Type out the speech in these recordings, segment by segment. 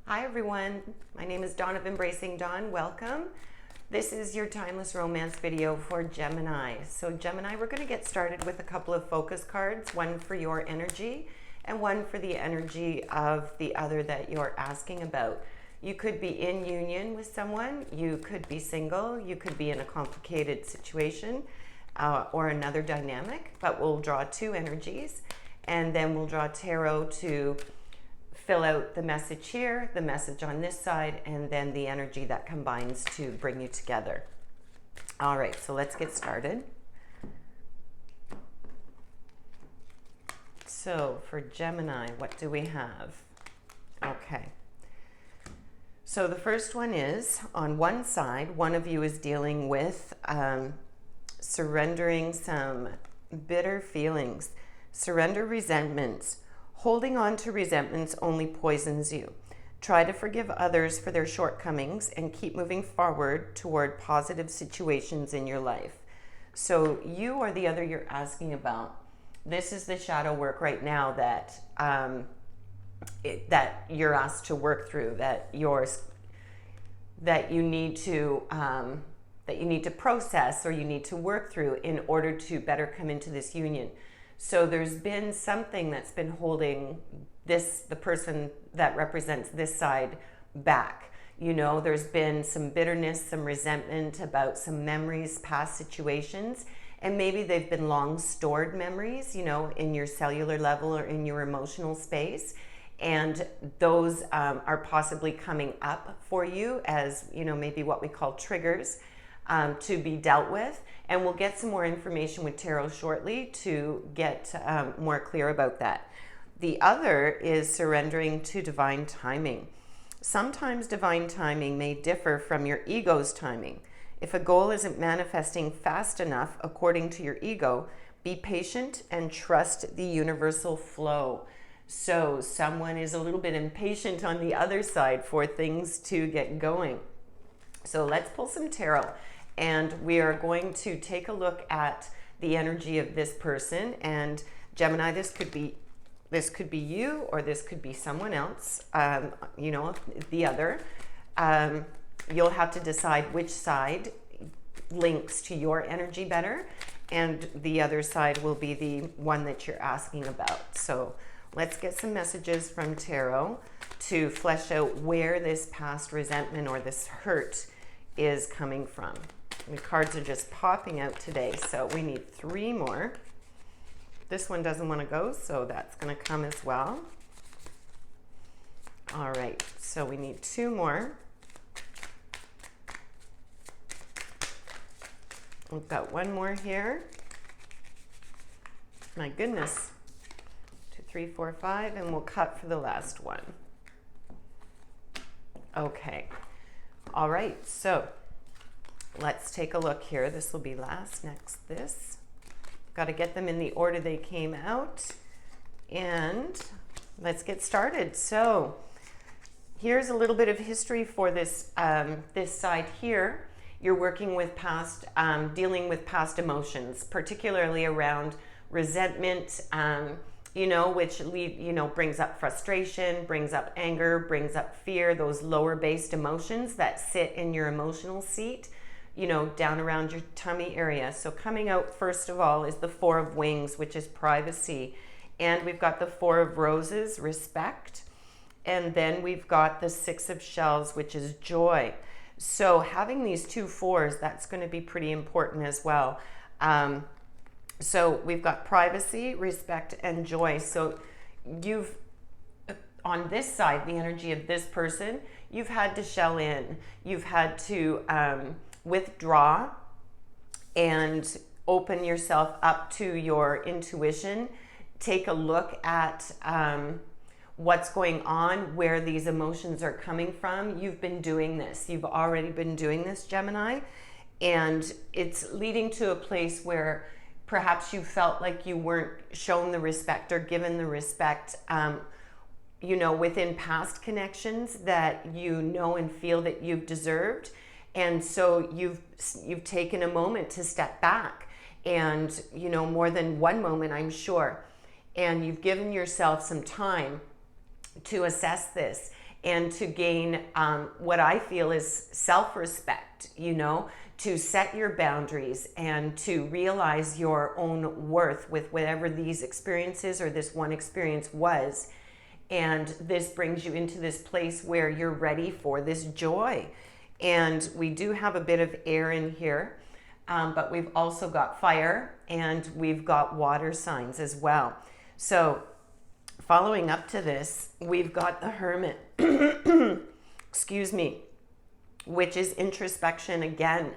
Hi everyone, my name is Dawn of Embracing Dawn. Welcome. This is your timeless romance video for Gemini. So Gemini, we're going to get started with a couple of focus cards, one for your energy and one for the energy of the other that you're asking about. You could be in union with someone, you could be single, you could be in a complicated situation or another dynamic, but we'll draw two energies and then we'll draw tarot to fill out the message here, the message on this side, and then the energy that combines to bring you together. All right, so let's get started. So for Gemini, what do we have? Okay. So the first one is, on one side, one of you is dealing with surrendering some bitter feelings. Surrender resentments. Holding on to resentments only poisons you. Try to forgive others for their shortcomings and keep moving forward toward positive situations in your life. So you or the other you're asking about, this is the shadow work right now that that you're asked to work through, that you need to process, or you need to work through in order to better come into this union. So there's been something that's been holding the person that represents this side back. You know, there's been some bitterness, some resentment about some memories, past situations, and maybe they've been long stored memories, you know, in your cellular level or in your emotional space. And those are possibly coming up for you as, you know, maybe what we call triggers to be dealt with. And we'll get some more information with tarot shortly to get more clear about that. The other is surrendering to divine timing. Sometimes divine timing may differ from your ego's timing. If a goal isn't manifesting fast enough according to your ego, be patient and trust the universal flow. So someone is a little bit impatient on the other side for things to get going. So let's pull some tarot. And we are going to take a look at the energy of this person. And Gemini, this could be you, or this could be someone else, you know, the other. You'll have to decide which side links to your energy better, and the other side will be the one that you're asking about. So let's get some messages from tarot to flesh out where this past resentment or this hurt is coming from. The cards are just popping out today, so we need 3 more. This one doesn't want to go, so that's going to come as well. All right, so we need 2 more. We've got 1 more here. My goodness. 2, 3, 4, 5, and we'll cut for the last one. Okay. All right, so let's take a look here. This will be last, next this. Got to get them in the order they came out. And let's get started. So here's a little bit of history for this, this side here. You're working with past, dealing with past emotions, particularly around resentment, you know, which brings up frustration, brings up anger, brings up fear, those lower based emotions that sit in your emotional seat, you know, down around your tummy area. So coming out first of all is the 4 of Wings, which is privacy. And we've got the 4 of Roses, respect. And then we've got the 6 of Shells, which is joy. So having these 2 4s, that's going to be pretty important as well. So we've got privacy, respect, and joy. So you've, on this side, the energy of this person, you've had to shell in. You've had to withdraw and open yourself up to your intuition. Take a look at what's going on, where these emotions are coming from. You've been doing this. You've already been doing this, Gemini. And it's leading to a place where perhaps you felt like you weren't shown the respect or given the respect, you know, within past connections that you know and feel that you've deserved. And so you've taken a moment to step back, and, you know, more than one moment, I'm sure. And you've given yourself some time to assess this and to gain what I feel is self-respect, you know, to set your boundaries and to realize your own worth with whatever these experiences or this one experience was. And this brings you into this place where you're ready for this joy. And we do have a bit of air in here, but we've also got fire and we've got water signs as well. So following up to this, we've got the Hermit, excuse me, which is introspection again.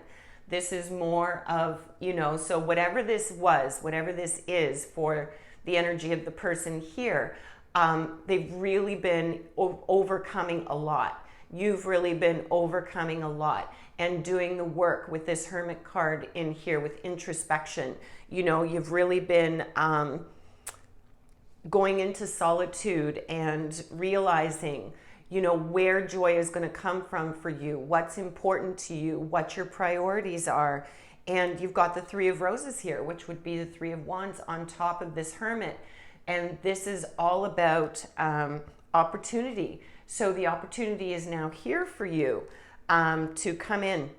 This is more of, you know, so whatever this was, whatever this is for the energy of the person here, they've really been overcoming a lot. You've really been overcoming a lot and doing the work with this Hermit card in here with introspection. You know, you've really been going into solitude and realizing, you know, where joy is going to come from for you, what's important to you, what your priorities are. And you've got the Three of Roses here, which would be the Three of Wands on top of this Hermit. And this is all about opportunity. So the opportunity is now here for you to come in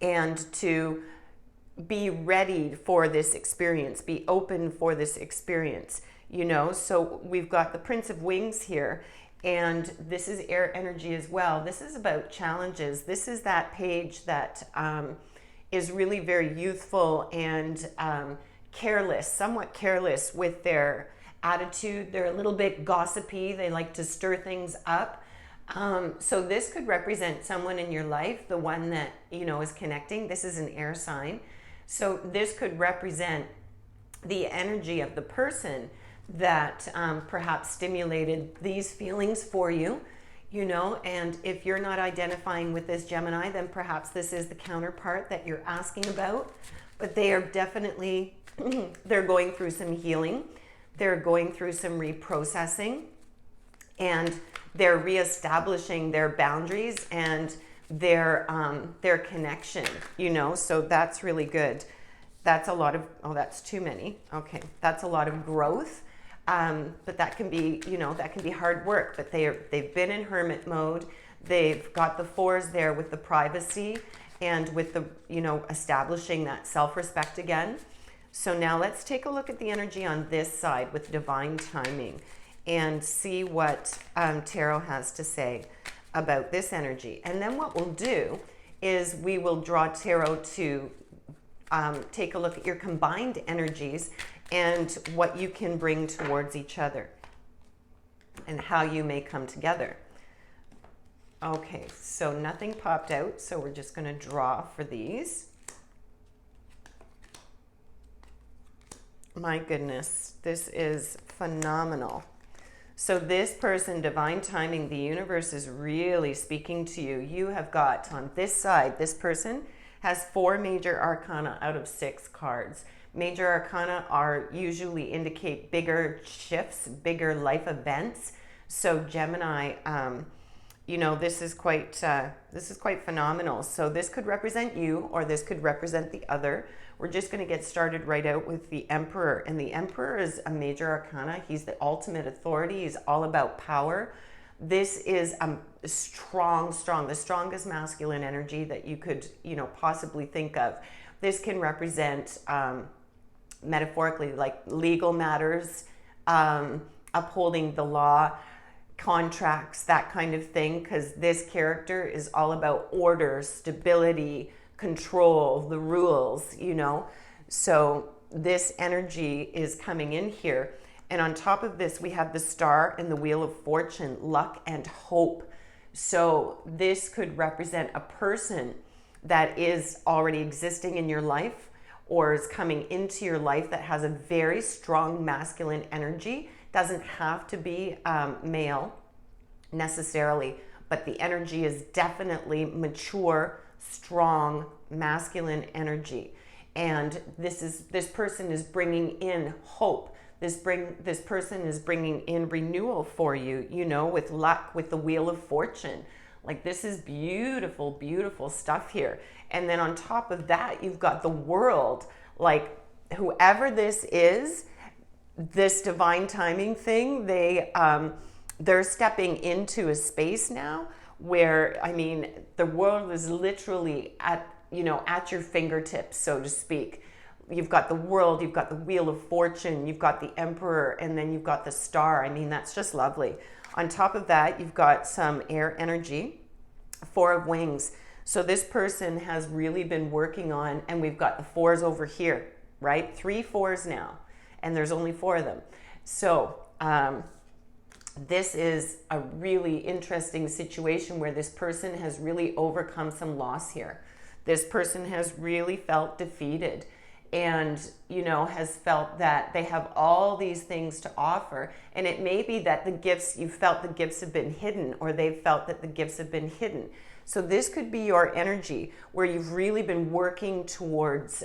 and to be ready for this experience, be open for this experience, you know. So we've got the Prince of Wings here, and this is air energy as well. This is about challenges. This is that page that is really very youthful and careless, somewhat careless with their attitude. They're a little bit gossipy. They like to stir things up. So this could represent someone in your life, the one that, you know, is connecting. This is an air sign. So this could represent the energy of the person that perhaps stimulated these feelings for you, you know. And if you're not identifying with this Gemini, then perhaps this is the counterpart that you're asking about. But they are definitely, they're going through some healing. They're going through some reprocessing, and they're reestablishing their boundaries and their connection, you know. So that's really good. That's a lot of, oh, that's too many. Okay, that's a lot of growth. But that can be, you know, that can be hard work. But they've been in Hermit mode. They've got the fours there with the privacy and with the, you know, establishing that self-respect again. So now let's take a look at the energy on this side with divine timing and see what Tarot has to say about this energy. And then what we'll do is we will draw Tarot to take a look at your combined energies and what you can bring towards each other and how you may come together. Okay, so nothing popped out, so we're just going to draw for these. My goodness, this is phenomenal. So this person, divine timing, the universe is really speaking to you. You have got on this side, this person has 4 major arcana out of 6 cards. Major arcana are usually indicate bigger shifts, bigger life events. So Gemini, you know, this is quite phenomenal. So this could represent you, or this could represent the other. We're just going to get started right out with the Emperor. And the Emperor is a major arcana. He's the ultimate authority. He's all about power. This is the strongest masculine energy that you could, you know, possibly think of. This can represent, metaphorically, like legal matters, upholding the law, contracts, that kind of thing, because this character is all about order, stability, control, the rules, you know. So this energy is coming in here. And on top of this, we have the Star and the Wheel of Fortune, luck and hope. So this could represent a person that is already existing in your life or is coming into your life that has a very strong masculine energy. Doesn't have to be male necessarily, but the energy is definitely mature, strong, masculine energy. And this person is bringing in hope. This person is bringing in renewal for you, you know, with luck, with the Wheel of Fortune. Like, this is beautiful, beautiful stuff here. And then on top of that, you've got the World. Like, whoever this is, this divine timing thing, they're stepping into a space now where, I mean, the world is literally at, you know, at your fingertips, so to speak. You've got the world, you've got the Wheel of Fortune, you've got the Emperor, and then you've got the Star. I mean, that's just lovely. On top of that, you've got some air energy, Four of Wings. So this person has really been working on, and we've got the fours over here, right? 3 4s now, and there's only 4 of them. So this is a really interesting situation where this person has really overcome some loss here. This person has really felt defeated and, you know, has felt that they have all these things to offer. And it may be that the gifts, you felt the gifts have been hidden, or they've felt that the gifts have been hidden. So this could be your energy where you've really been working towards,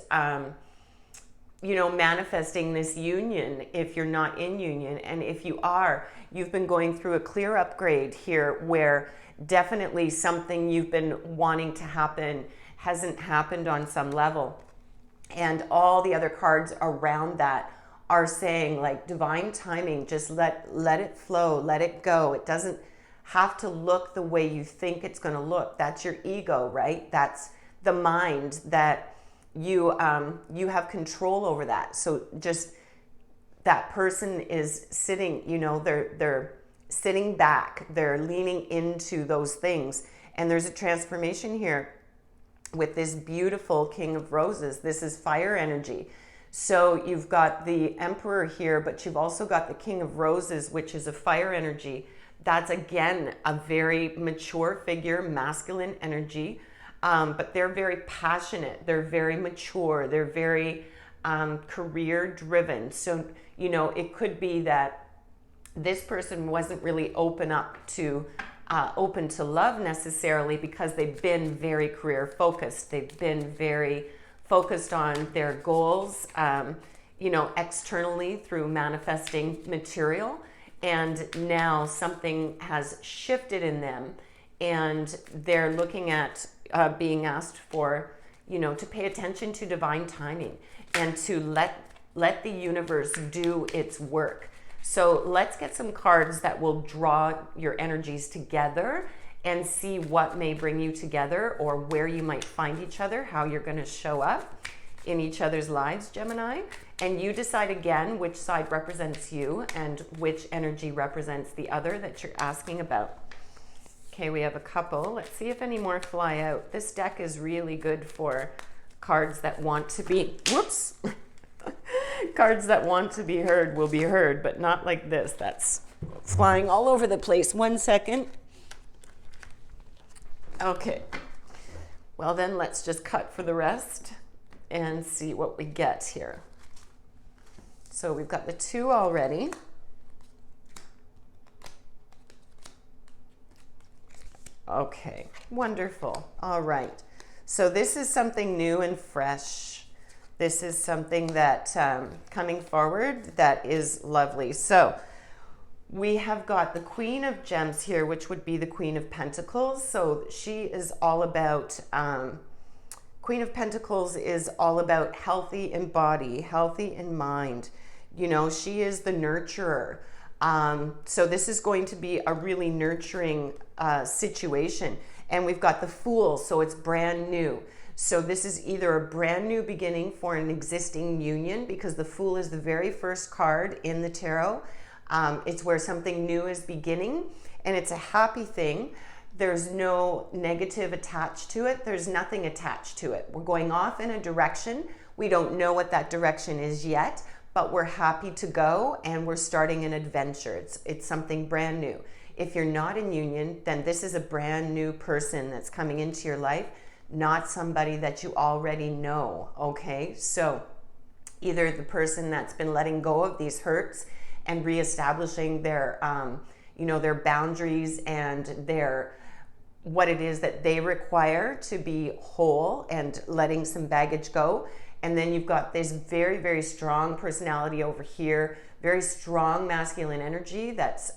you know, manifesting this union if you're not in union. And if you are, you've been going through a clear upgrade here where definitely something you've been wanting to happen hasn't happened on some level. And all the other cards around that are saying, like, divine timing, just let it flow, let it go. It doesn't have to look the way you think it's going to look. That's your ego, right? That's the mind that you have control over that. So just that person is sitting, you know, they're sitting back, they're leaning into those things. And there's a transformation here with this beautiful King of Roses. This is fire energy. So you've got the Emperor here, but you've also got the King of Roses, which is a fire energy. That's, again, a very mature figure, masculine energy, but they're very passionate. They're very mature. They're very career driven. So, you know, it could be that this person wasn't really open to love necessarily because they've been very career focused. They've been very focused on their goals, you know, externally through manifesting material. And now something has shifted in them, and they're looking at being asked for, you know, to pay attention to divine timing and to let the universe do its work. So let's get some cards that will draw your energies together and see what may bring you together, or where you might find each other, how you're going to show up in each other's lives, Gemini. And you decide again which side represents you and which energy represents the other that you're asking about. Okay, we have a couple. Let's see if any more fly out. This deck is really good for cards that want to be, whoops, cards that want to be heard will be heard, but not like this. That's flying all over the place. 1 second. Okay. Well, then let's just cut for the rest and see what we get here. So we've got the 2 already. Okay, wonderful. All right. So this is something new and fresh. This is something that coming forward that is lovely. So we have got the Queen of Gems here, which would be the Queen of Pentacles. So she is all about, Queen of Pentacles is all about healthy in body, healthy in mind. You know, she is the nurturer. So this is going to be a really nurturing situation. And we've got the Fool, so it's brand new. So this is either a brand new beginning for an existing union, because the Fool is the very first card in the tarot. It's where something new is beginning, and it's a happy thing. There's no negative attached to it. There's nothing attached to it. We're going off in a direction. We don't know what that direction is yet, but we're happy to go, and we're starting an adventure. It's something brand new. If you're not in union, then this is a brand new person that's coming into your life, not somebody that you already know, okay? So either the person that's been letting go of these hurts and reestablishing their, you know, their boundaries and their, what it is that they require to be whole, and letting some baggage go. And then you've got this very, very strong personality over here, very strong masculine energy that's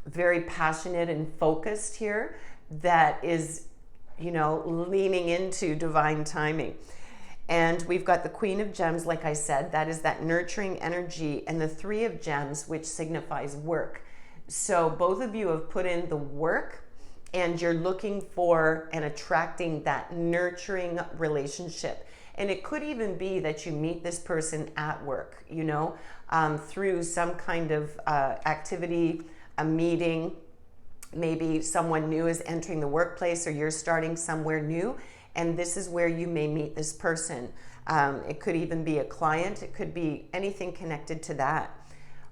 very passionate and focused here, that is, you know, leaning into divine timing. And we've got the Queen of Gems, like I said, that is that nurturing energy, and the 3 of Gems, which signifies work. So both of you have put in the work, and you're looking for and attracting that nurturing relationship. And it could even be that you meet this person at work, you know, through some kind of activity, a meeting. Maybe someone new is entering the workplace, or you're starting somewhere new, and this is where you may meet this person. It could even be a client. It could be anything connected to that.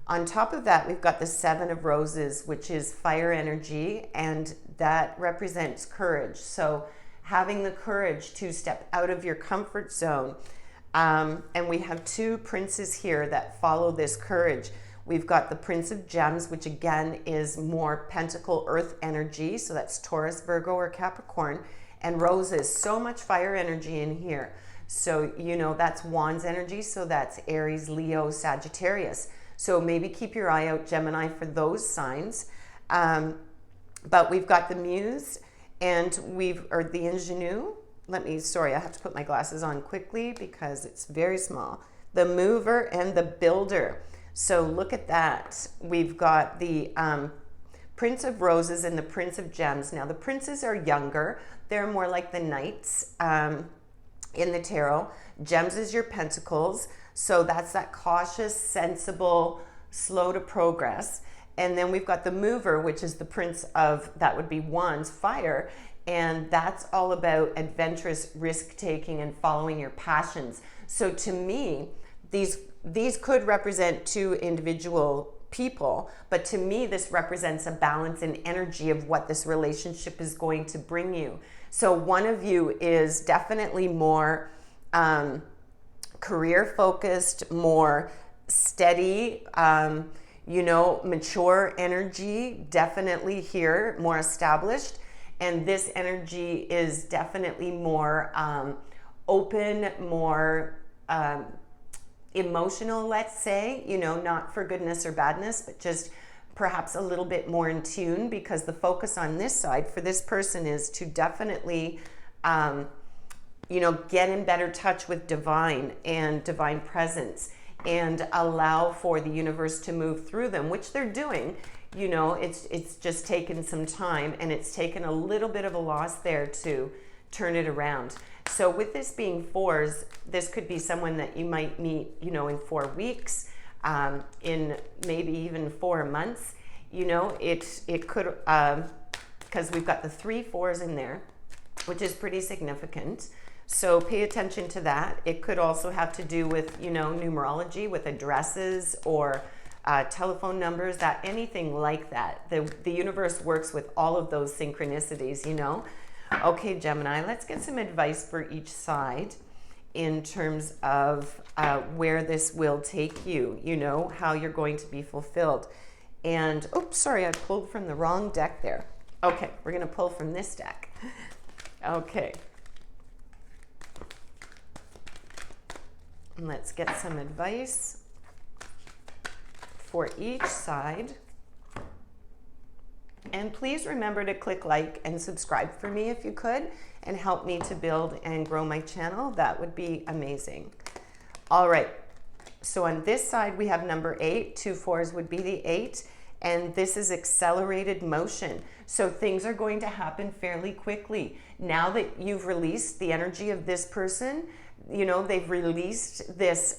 On top of that, we've got the Seven of Roses, which is fire energy, and that represents courage. So having the courage to step out of your comfort zone. And we have two princes here that follow this courage. We've got the Prince of Gems, which again is more pentacle earth energy. So that's Taurus, Virgo, or Capricorn. And roses, so much fire energy in here. So, you know, that's Wands energy. So that's Aries, Leo, Sagittarius. So maybe keep your eye out, Gemini, for those signs. But we've got the Muse and or the Ingenue. I have to put my glasses on quickly because it's very small. The Mover and the Builder. So look at that. We've got the Prince of Roses and the Prince of Gems. Now the princes are younger. They're more like the knights in the tarot. Gems is your pentacles. So that's that cautious, sensible, slow to progress. And then we've got the Mover, which is the Prince of, that would be Wands, fire. And that's all about adventurous risk-taking and following your passions. So to me, these could represent two individual people, but to me, this represents a balance and energy of what this relationship is going to bring you. So one of you is definitely more career focused, more steady, you know, mature energy, definitely here, more established. And this energy is definitely more open, more emotional, let's say, you know, not for goodness or badness, but just perhaps a little bit more in tune, because the focus on this side for this person is to definitely you know, get in better touch with divine and divine presence and allow for the universe to move through them, which they're doing. You know, it's just taken some time, and it's taken a little bit of a loss there to turn it around. So with this being fours, this could be someone that you might meet, you know, in 4 weeks, in maybe even 4 months. You know, it could, because we've got the 3 4s in there, which is pretty significant. So pay attention to that. It could also have to do with, you know, numerology, with addresses or telephone numbers, that anything like that. The universe works with all of those synchronicities, you know. Okay, Gemini, let's get some advice for each side in terms of where this will take you, you know, how you're going to be fulfilled. And, oops, sorry, I pulled from the wrong deck there. Okay, we're going to pull from this deck. Okay. Let's get some advice for each side. And please remember to click like and subscribe for me if you could, and help me to build and grow my channel. That would be amazing. All right. So on this side, we have number 8. 2 4s would be the 8. And this is accelerated motion. So things are going to happen fairly quickly. Now that you've released the energy of this person, you know, they've released this,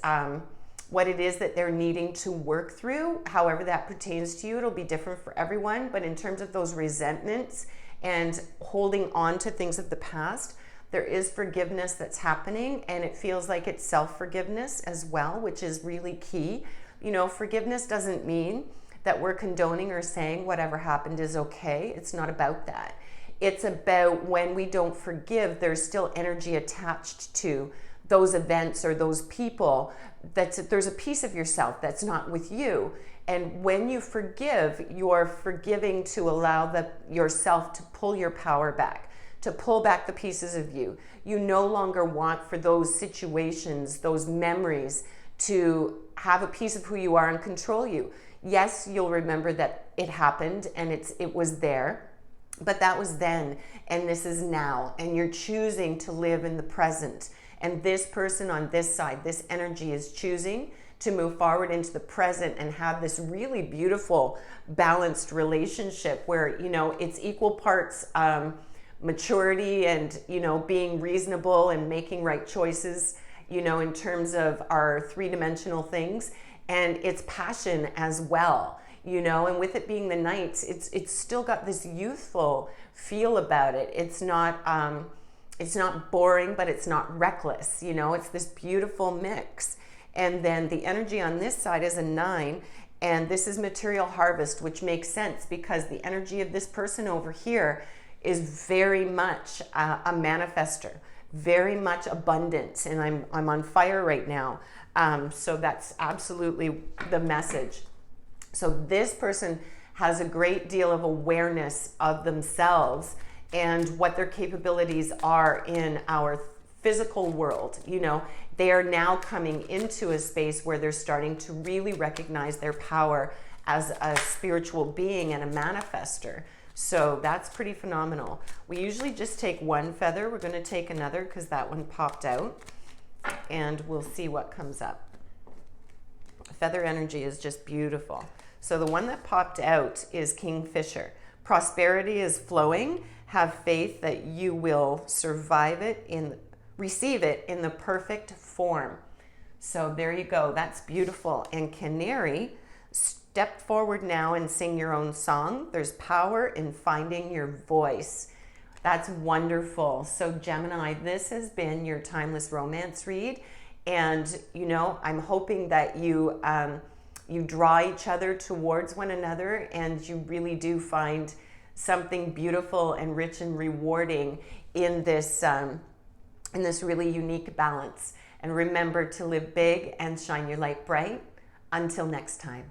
what it is that they're needing to work through. However that pertains to you, it'll be different for everyone. But in terms of those resentments and holding on to things of the past, there is forgiveness that's happening, and it feels like it's self-forgiveness as well, which is really key. You know, forgiveness doesn't mean that we're condoning or saying whatever happened is okay. It's not about that. It's about when we don't forgive, there's still energy attached to those events or those people. There's a piece of yourself that's not with you. And when you forgive, you're forgiving to allow yourself to pull your power back, to pull back the pieces of you. You no longer want for those situations, those memories, to have a piece of who you are and control you. Yes, you'll remember that it happened and it was there, but that was then, and this is now, and you're choosing to live in the present. And this person on this side, this energy is choosing to move forward into the present and have this really beautiful, balanced relationship where, you know, it's equal parts maturity and, you know, being reasonable and making right choices, you know, in terms of our three-dimensional things, and it's passion as well, you know. And with it being the Knights, it's still got this youthful feel about it. It's not boring, but it's not reckless, you know. It's this beautiful mix. And then the energy on this side is a 9, and this is material harvest, which makes sense because the energy of this person over here is very much a manifester, very much abundant, and I'm on fire right now. So that's absolutely the message. So this person has a great deal of awareness of themselves and what their capabilities are in our physical world. You know, they are now coming into a space where they're starting to really recognize their power as a spiritual being and a manifester. So that's pretty phenomenal. We usually just take one feather. We're going to take another because that one popped out, and we'll see what comes up. Feather energy is just beautiful. So the one that popped out is Kingfisher. Prosperity is flowing. Have faith that you will receive it in the perfect form. So there you go. That's beautiful. And Canary, step forward now and sing your own song. There's power in finding your voice. That's wonderful. So Gemini, this has been your timeless romance read. And, you know, I'm hoping that you draw each other towards one another, and you really do find something beautiful and rich and rewarding in this really unique balance. And remember to live big and shine your light bright. Until next time.